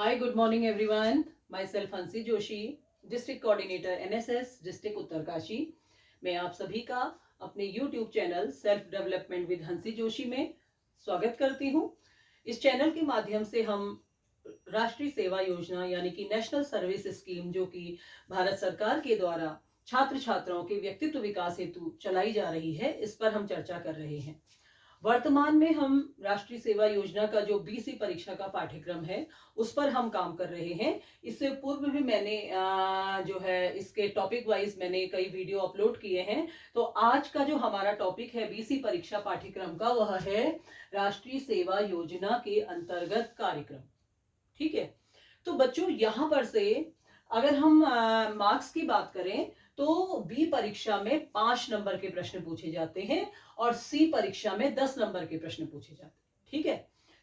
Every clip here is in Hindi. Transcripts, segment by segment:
Hi, good morning everyone. Myself हंसी Joshi, district coordinator NSS district Uttarkashi. मैं आप सभी का अपने YouTube channel self development with हंसी जोशी में स्वागत करती हूँ। इस चैनल के माध्यम से हम राष्ट्रीय सेवा योजना यानी कि नेशनल सर्विस स्कीम, जो कि भारत सरकार के द्वारा छात्र छात्राओं के व्यक्तित्व विकास हेतु चलाई जा रही है, इस पर हम चर्चा कर रहे हैं। वर्तमान में हम राष्ट्रीय सेवा योजना का जो बीसी परीक्षा का पाठ्यक्रम है उस पर हम काम कर रहे हैं। इससे पूर्व भी मैंने जो है इसके टॉपिक वाइज मैंने कई वीडियो अपलोड किए हैं। तो आज का जो हमारा टॉपिक है बीसी परीक्षा पाठ्यक्रम का, वह है राष्ट्रीय सेवा योजना के अंतर्गत कार्यक्रम। ठीक है, तो बच्चों यहां पर से अगर हम मार्क्स की बात करें तो बी परीक्षा में 5 नंबर के प्रश्न पूछे जाते हैं और सी परीक्षा में 10 नंबर के प्रश्न पूछे जाते हैं। ठीक है,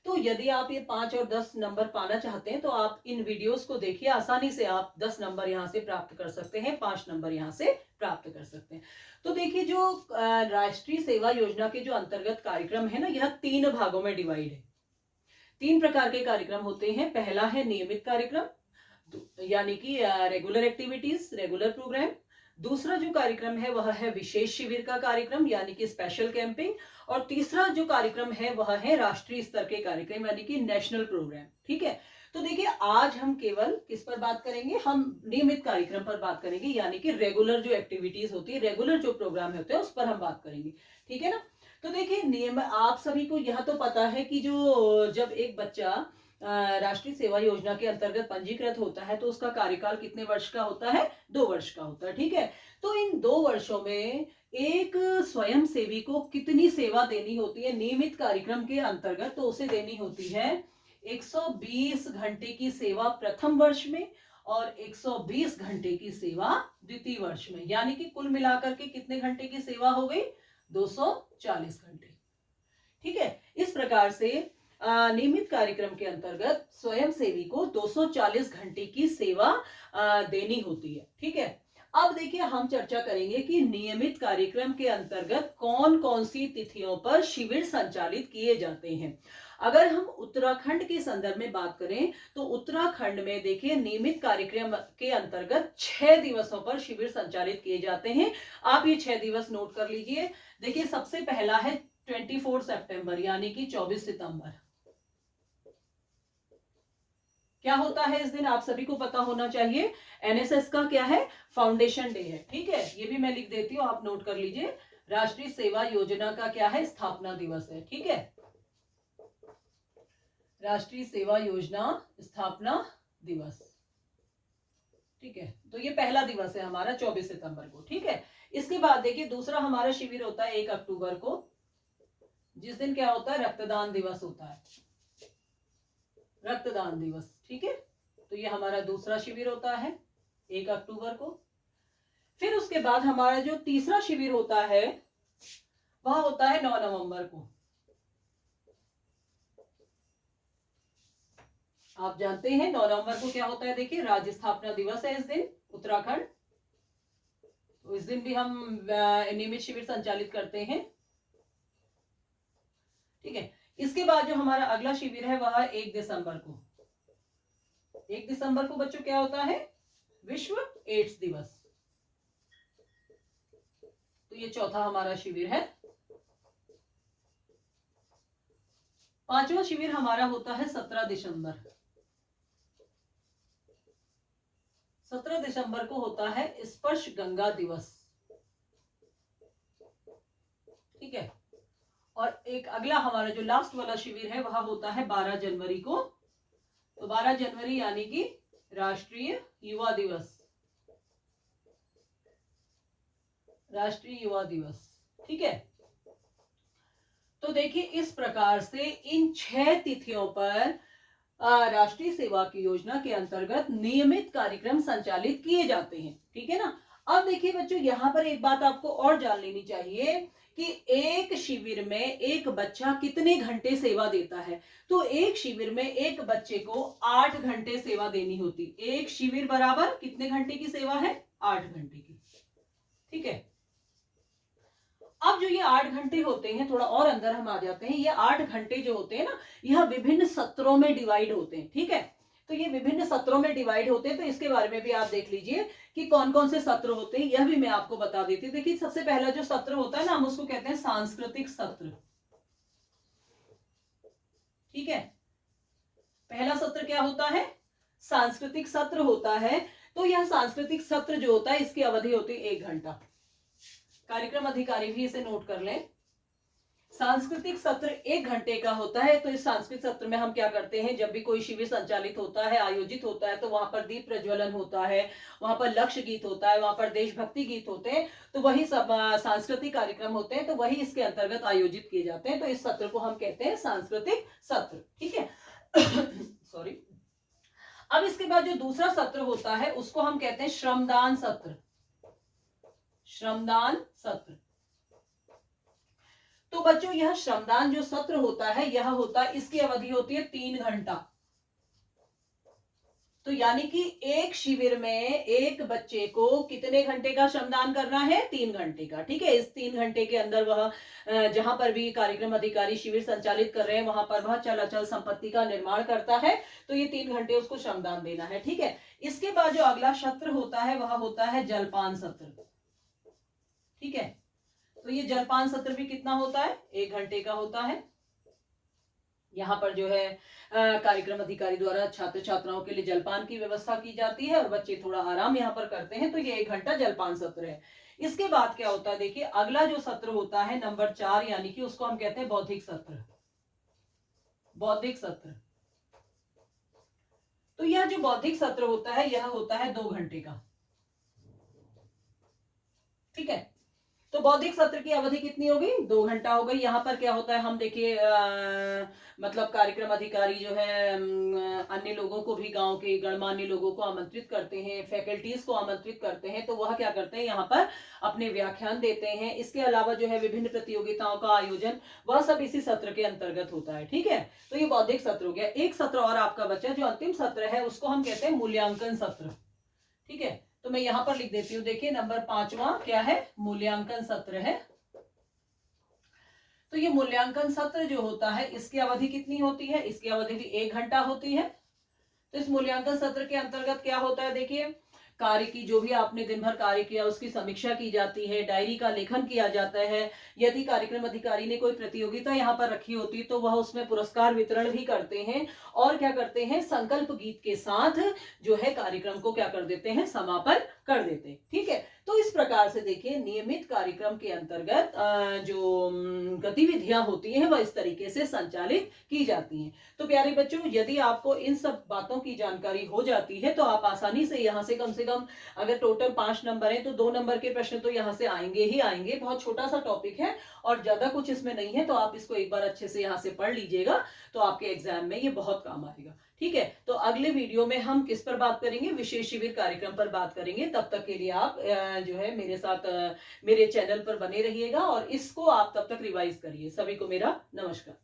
तो यदि आप ये 5 और 10 नंबर पाना चाहते हैं तो आप इन वीडियोस को देखिए, आसानी से आप 10 नंबर यहां से प्राप्त कर सकते हैं, 5 नंबर यहां से प्राप्त कर सकते हैं। तो देखिए, जो राष्ट्रीय सेवा योजना के जो अंतर्गत कार्यक्रम है ना, यह 3 भागों में डिवाइड है। 3 प्रकार के कार्यक्रम होते हैं। पहला है नियमित कार्यक्रम, यानी कि रेगुलर एक्टिविटीज, रेगुलर प्रोग्राम। दूसरा जो कार्यक्रम है वह है विशेष शिविर का कार्यक्रम, यानी कि स्पेशल कैंपिंग। और तीसरा जो कार्यक्रम है वह है राष्ट्रीय स्तर के कार्यक्रम, यानी कि नेशनल प्रोग्राम। ठीक है, तो देखिए आज हम केवल किस पर बात करेंगे, हम नियमित कार्यक्रम पर बात करेंगे, यानी कि रेगुलर जो एक्टिविटीज होती है, रेगुलर जो प्रोग्राम होते हैं उस पर हम बात करेंगे। ठीक है ना। तो देखिए, नियम आप सभी को यह तो पता है कि जो जब एक बच्चा राष्ट्रीय सेवा योजना के अंतर्गत पंजीकृत होता है तो उसका कार्यकाल कितने वर्ष का होता है, 2 वर्ष का होता है। ठीक है, तो इन 2 वर्षों में एक स्वयं सेवी को कितनी सेवा देनी होती है नियमित कार्यक्रम के अंतर्गत, तो उसे देनी होती है 120 घंटे की सेवा प्रथम वर्ष में और 120 घंटे की सेवा द्वितीय वर्ष में, यानी कि कुल मिलाकर के कितने घंटे की सेवा हो गई, 240 घंटे। ठीक है, इस प्रकार से नियमित कार्यक्रम के अंतर्गत स्वयं सेवी को 240 घंटे की सेवा देनी होती है। ठीक है, अब देखिए हम चर्चा करेंगे कि नियमित कार्यक्रम के अंतर्गत कौन कौन सी तिथियों पर शिविर संचालित किए जाते हैं। अगर हम उत्तराखंड के संदर्भ में बात करें तो उत्तराखंड में देखिए नियमित कार्यक्रम के अंतर्गत 6 दिवसों पर शिविर संचालित किए जाते हैं। आप ये 6 दिवस नोट कर लीजिए। देखिए, सबसे पहला है 24 सितंबर, यानी कि 24 सितंबर। क्या होता है इस दिन, आप सभी को पता होना चाहिए। एनएसएस का क्या है, फाउंडेशन डे है। ठीक है, ये भी मैं लिख देती हूं, आप नोट कर लीजिए। राष्ट्रीय सेवा योजना का क्या है, स्थापना दिवस है। ठीक है, राष्ट्रीय सेवा योजना स्थापना दिवस। ठीक है, तो ये पहला दिवस है हमारा 24 सितंबर को। ठीक है, इसके बाद देखिए दूसरा हमारा शिविर होता है 1 अक्टूबर को, जिस दिन क्या होता है, रक्तदान दिवस होता है, रक्तदान दिवस। ठीक है, तो ये हमारा दूसरा शिविर होता है 1 अक्टूबर को। फिर उसके बाद हमारा जो तीसरा शिविर होता है वह होता है 9 नवंबर को। आप जानते हैं 9 नवंबर को क्या होता है, देखिए राज्य स्थापना दिवस है इस दिन उत्तराखंड। तो इस दिन भी हम नियमित शिविर संचालित करते हैं। ठीक है, इसके बाद जो हमारा अगला शिविर है वह है 1 दिसंबर को। 1 दिसंबर को बच्चों क्या होता है, विश्व एड्स दिवस। तो ये चौथा हमारा शिविर है। 5वां शिविर हमारा होता है 17 दिसंबर। 17 दिसंबर को होता है स्पर्श गंगा दिवस। ठीक है, और एक अगला हमारा जो लास्ट वाला शिविर है वह होता है 12 जनवरी को। तो 12 जनवरी यानी कि राष्ट्रीय युवा दिवस, राष्ट्रीय युवा दिवस। ठीक है, तो देखिए इस प्रकार से इन 6 तिथियों पर राष्ट्रीय सेवा की योजना के अंतर्गत नियमित कार्यक्रम संचालित किए जाते हैं। ठीक है ना। अब देखिए बच्चों, यहां पर एक बात आपको और जान लेनी चाहिए कि एक शिविर में एक बच्चा कितने घंटे सेवा देता है। तो एक शिविर में एक बच्चे को 8 घंटे सेवा देनी होती। एक शिविर बराबर कितने घंटे की सेवा है, 8 घंटे की। ठीक है, अब जो ये 8 घंटे होते हैं, थोड़ा और अंदर हम आ जाते हैं। ये 8 घंटे जो होते हैं ना, यह विभिन्न सत्रों में डिवाइड होते हैं। ठीक है, तो ये विभिन्न सत्रों में डिवाइड होते हैं, तो इसके बारे में भी आप देख लीजिए कि कौन कौन से सत्र होते हैं, यह भी मैं आपको बता देती हूँ। देखिए सबसे पहला जो सत्र होता है ना, हम उसको कहते हैं सांस्कृतिक सत्र। ठीक है, पहला सत्र क्या होता है, सांस्कृतिक सत्र होता है। तो यह सांस्कृतिक सत्र जो होता है इसकी अवधि होती है 1 घंटा। कार्यक्रम अधिकारी भी इसे नोट कर लें। सांस्कृतिक सत्र 1 घंटे का होता है। तो इस सांस्कृतिक सत्र में हम क्या करते हैं, जब भी कोई शिविर संचालित होता है, आयोजित होता है, तो वहां पर दीप प्रज्वलन होता है, वहां पर लक्ष्य गीत होता है, वहां पर देशभक्ति गीत होते हैं, तो वही सब सांस्कृतिक कार्यक्रम होते हैं, तो वही इसके अंतर्गत आयोजित किए जाते हैं। तो इस सत्र को हम कहते हैं सांस्कृतिक सत्र। ठीक है सॉरी। अब इसके बाद जो दूसरा सत्र होता है उसको हम कहते हैं श्रमदान सत्र। श्रमदान सत्र। तो बच्चों यह श्रमदान जो सत्र होता है, यह होता है, इसकी अवधि होती है 3 घंटा। तो यानी कि एक शिविर में एक बच्चे को कितने घंटे का श्रमदान करना है, 3 घंटे का। ठीक है, इस 3 घंटे के अंदर वह जहां पर भी कार्यक्रम अधिकारी शिविर संचालित कर रहे हैं वहां पर वह चल अचल संपत्ति का निर्माण करता है, तो ये 3 घंटे उसको श्रमदान देना है। ठीक है, इसके बाद जो अगला सत्र होता है वह होता है जलपान सत्र। ठीक है, तो ये जलपान सत्र भी कितना होता है, 1 घंटे का होता है। यहाँ पर जो है कार्यक्रम अधिकारी द्वारा छात्र छात्राओं के लिए जलपान की व्यवस्था की जाती है और बच्चे थोड़ा आराम यहाँ पर करते हैं, तो ये 1 घंटा जलपान सत्र है। इसके बाद क्या होता है, देखिए अगला जो सत्र होता है नंबर 4, यानी कि उसको हम कहते हैं बौद्धिक सत्र। बौद्धिक सत्र। तो यह जो बौद्धिक सत्र होता है यह होता है 2 घंटे का। ठीक है, तो बौद्धिक सत्र की अवधि कितनी होगी, 2 घंटा हो गई। यहाँ पर क्या होता है, हम देखिए मतलब कार्यक्रम अधिकारी जो है अन्य लोगों को भी, गांव के गणमान्य लोगों को आमंत्रित करते हैं, फैकल्टीज को आमंत्रित करते हैं, तो वह क्या करते हैं, यहाँ पर अपने व्याख्यान देते हैं। इसके अलावा जो है विभिन्न प्रतियोगिताओं का आयोजन, वह सब इसी सत्र के अंतर्गत होता है। ठीक है, तो ये बौद्धिक सत्र हो गया। एक सत्र और आपका बचा, जो अंतिम सत्र है उसको हम कहते हैं मूल्यांकन सत्र। ठीक है, तो मैं यहां पर लिख देती हूं, देखिए नंबर 5वां क्या है, मूल्यांकन सत्र है। तो ये मूल्यांकन सत्र जो होता है इसकी अवधि कितनी होती है, इसकी अवधि भी 1 घंटा होती है। तो इस मूल्यांकन सत्र के अंतर्गत क्या होता है, देखिए कार्य की, जो भी आपने दिन भर कार्य किया उसकी समीक्षा की जाती है, डायरी का लेखन किया जाता है। यदि कार्यक्रम अधिकारी ने कोई प्रतियोगिता यहाँ पर रखी होती तो वह उसमें पुरस्कार वितरण भी करते हैं, और क्या करते हैं, संकल्प गीत के साथ जो है कार्यक्रम को क्या कर देते हैं, समापन कर देते हैं। ठीक है, तो इस प्रकार से देखिए नियमित कार्यक्रम के अंतर्गत जो गतिविधियां होती हैं वह इस तरीके से संचालित की जाती हैं। तो प्यारे बच्चों, यदि आपको इन सब बातों की जानकारी हो जाती है तो आप आसानी से यहाँ से कम अगर टोटल 5 नंबर है तो 2 नंबर के प्रश्न तो यहाँ से आएंगे ही आएंगे। बहुत छोटा सा टॉपिक है और ज्यादा कुछ इसमें नहीं है, तो आप इसको एक बार अच्छे से यहाँ से पढ़ लीजिएगा, तो आपके एग्जाम में ये बहुत काम आएगा। ठीक है, तो अगले वीडियो में हम किस पर बात करेंगे, विशेष शिविर कार्यक्रम पर बात करेंगे। तब तक के लिए आप जो है मेरे साथ मेरे चैनल पर बने रहिएगा और इसको आप तब तक रिवाइज करिए। सभी को मेरा नमस्कार।